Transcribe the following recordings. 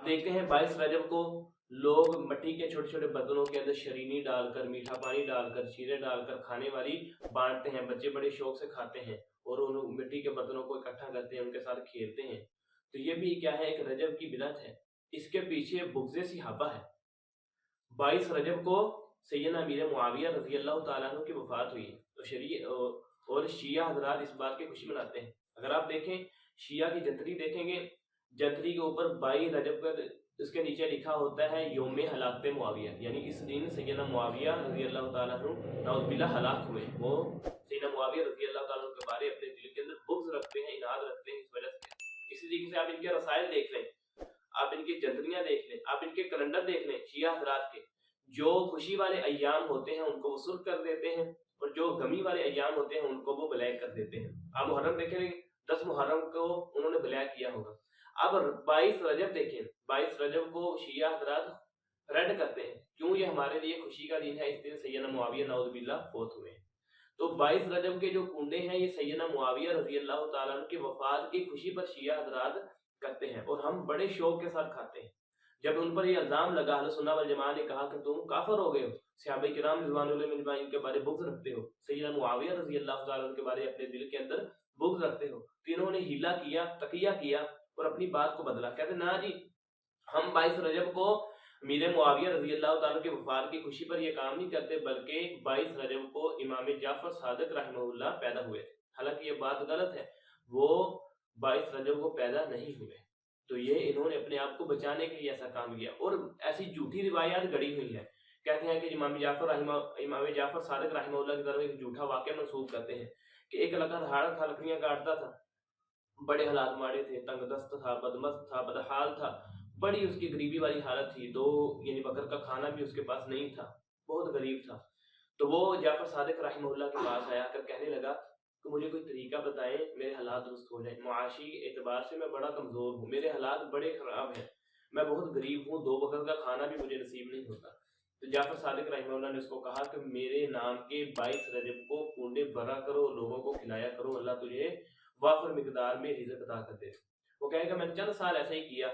देखते हैं 22 रजब को लोग मिट्टी के छोटे छोटे बर्तनों के अंदर शरीनी डालकर, मीठा पानी डालकर, शीरे डालकर खाने वाली बांटते हैं। बच्चे बड़े शौक से खाते हैं और उन मिट्टी के बर्तनों को इकट्ठा करते हैं, उनके साथ खेलते हैं। तो ये भी क्या है, एक रजब की बिदअत है। इसके पीछे बुग़्ज़े सहाबा है। 22 रजब को सैयदना अमीर मुआविया रज़ी अल्लाह तआला अन्हु की वफ़ात हुई तो और शिया हज़रात इस बात की खुशी मनाते हैं। अगर आप देखें शिया की जंतरी देखेंगे, जंतरी के ऊपर 22 रजब पर इसके नीचे लिखा होता है यौम हलाकत मुआविया, यानी इस दिन सैयदना मुआविया रज़ी अल्लाह तआला अन्हु नाउज़ुबिल्लाह हलाक हुए। वो सैयदना मुआविया रज़ी अल्लाह तआला अन्हु के बारे अपने दिल के अंदर बुग़्ज़ रखते हैं, इनाद रखते हैं इस वजह से। इसी तरीके से आप इनके रसाइल देख लें, आप इनकी जंतरियाँ देख लें, आप इनके कैलेंडर देख लें शिया हज़रात के। जो खुशी वाले अय्याम होते हैं उनको वो सुर्ख कर देते हैं और जो गमी वाले अय्याम होते हैं उनको वो ब्लैक कर देते हैं। आप मुहर्रम देखेंगे, 10 मुहर्रम को उन्होंने ब्लैक किया होगा। अब 22 रजब देखें, 22 रजब को शिया हज़रात रेड करते हैं। क्यों? ये हमारे लिए खुशी का दिन है, इस दिन सैयदना मुआविया नाउज़ुबिल्लाह फौत हुए। तो 22 रजब के जो कुंडे हैं ये सैयदना मुआविया रज़ी अल्लाह तआला अन्हु की वफ़ात की खुशी पर शिया हज़रात करते हैं और हम बड़े शौक के साथ खाते हैं। जब उन पर यह इल्ज़ाम लगा, अहले सुन्नह वल जमाअह ने कहा कि तुम काफिर हो गए हो, सहाबा किराम रिज़वानुल्लाहि अजमईन के बारे बुग़्ज़ रखते हो, सैयदना मुआविया रज़ी अल्लाह तआला अन्हु के बारे अपने दिल के अंदर बुग़्ज़ रखते हो। तो इन्होंने हीला किया, तकिया किया और अपनी बात को बदला। कहते ना जी, हम 22 रजब को अमीर मुआविया रज़ी अल्लाह तआला की वफ़ात की खुशी पर यह काम नहीं करते, बल्कि 22 रजब को इमाम जाफ़र सादिक रहमहुल्लाह पैदा हुए। हालांकि ये बात गलत है, वो 22 रजब को पैदा नहीं हुए। तो ये इन्होंने अपने आप को बचाने के लिए ऐसा काम किया और ऐसी झूठी रिवायात गढ़ी हुई है। कहते हैं कि इमाम जाफ़र सादिक रहमहुल्लाह की तरफ एक झूठा वाक़या मंसूब करते हैं कि एक लड़का दहाड़ था, लकड़ियां काटता था, बड़े हालात माड़े थे, तंगदस्त था, बदमस्त था, बदहाल था, बड़ी उसकी गरीबी वाली हालत थी। दो यानी वक्त का खाना भी उसके पास नहीं था, बहुत गरीब था। तो वो जाफ़र सादिक रहमहुल्लाह के पास आया कर कहने लगा कि मुझे कोई तरीका बताएं, मेरे हालात दुरुस्त हो जाए। मुआशी एतबार से मैं बड़ा कमज़ोर हूँ, मेरे हालात बड़े ख़राब हैं, मैं बहुत गरीब हूँ, 2 वक्त का खाना भी मुझे नसीब नहीं होता। तो जाफ़र सादिक रहमहुल्लाह ने उसको कहा कि मेरे नाम के 22 रजब को कुंडे भरा करो, लोगों को खिलाया करो, अल्लाह तुझे वाफिर मिकदार में रिज़्क़ अता कर दे। वो कहेगा मैंने चंद साल ऐसे ही किया,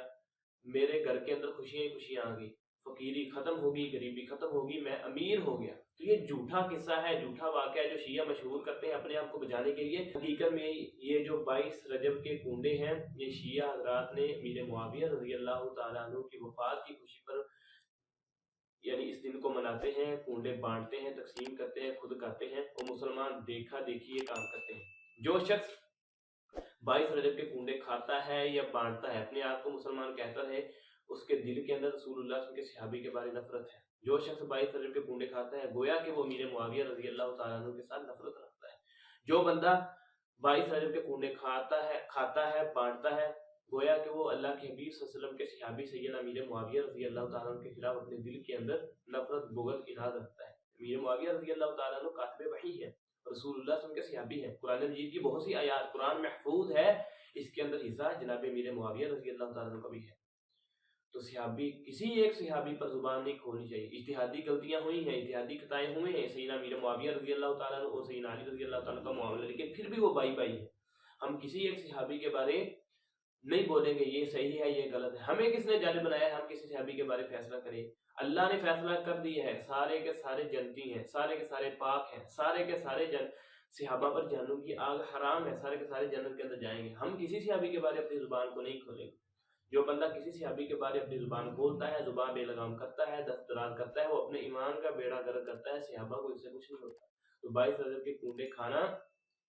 मेरे घर के अंदर खुशियाँ ही खुशियाँ आ गई, फ़कीरी ख़त्म होगी, गरीबी ख़त्म होगी, मैं अमीर हो गया। तो ये झूठा किस्सा है, झूठा वाक़या है जो शिया मशहूर करते हैं अपने आप को बचाने के लिए। हकीकत में ये जो 22 रजब के कुंडे हैं, ये शिया हज़रात ने अमीर मुआविया रज़ी अल्लाह तआला अन्हु की वफ़ात की खुशी पर यानी इस दिन को मनाते हैं, कुंडे बांटते हैं, तकसीम करते हैं, खुद खाते हैं और मुसलमान देखा देखी ये काम करते हैं। जो शख्स 22 रजब के कुंडे खाता है या बांटता है, अपने आप को मुसलमान कहता है, उसके दिल के अंदर रसूलुल्लाह के सहाबी के बारे नफरत है। जो शख्स 22 रजब के कुंडे खाता है, गोया कि वो अमीर मुआविया रज़ी अल्लाह तआला अन्हु के साथ नफरत रखता है। जो बंदा 22 रजब के कुंडे खाता है, बांटता है, गोया कि वो अल्लाह के हबीब सल्लल्लाहु अलैहि वसल्लम के सहाबी सैयदना अमीर मुआविया रज़ी अल्लाह तआला अन्हु के खिलाफ अपने दिल के अंदर नफरत, बुग़्ज़, इनाद रखता है। अमीर मुआविया रज़ी अल्लाह तआला अन्हु कातिब वही है, रसूलुल्लाह सल्लल्लाहु अलैहि वसल्लम के सहाबी हैं। कुरान मजीद की बहुत सी आयात, कुरान महफूज है, इसके अंदर हिस्सा जनाब अमीर मुआविया रज़ी अल्लाह तआला अन्हु का भी है। तो सहाबी, किसी एक सहाबी पर जुबान नहीं खोलनी चाहिए। इज्तिहादी गलतियां हुई हैं, इज्तिहादी खताएं हुए हैं, सैयदना अमीर मुआविया रज़ी अल्लाह तआला अन्हु और सैयदना अली रज़ी अल्लाह तआला का मामला, लेकिन फिर भी वो भाई भाई है। हम किसी एक सहाबी के बारे नहीं बोलेंगे ये सही है, ये गलत है। हमें किसने जालिम बनाया है हम किसी सहाबी के बारे फैसला करें? अल्लाह ने फैसला कर दिया है, सारे के सारे जन्नती हैं, सारे के सारे पाक हैं, सारे के सारे सहाबा पर जहन्नुम की आग हराम है, सारे के सारे जन्नत के अंदर जाएंगे। हम किसी सहाबी के बारे अपनी जुबान को नहीं खोलेंगे। जो बंदा किसी सहाबी के बारे अपनी जुबान खोलता है, जुबान बेलगाम करता है, दस्तराज करता है, वो अपने ईमान का बेड़ा गर्क करता है, सहाबा को इससे कुछ नहीं होता। तो 22 रजब के कुंडे खाना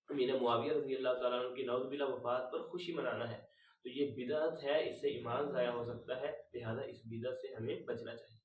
अमीर मुआविया रज़ी अल्लाह तआला अन्हु की नाउज़ुबिल्लाह वफ़ात पर खुशी मनाना है, तो ये बिदअत है, इससे ईमान ज़ाया हो सकता है, लिहाजा इस बिदअत से हमें बचना चाहिए।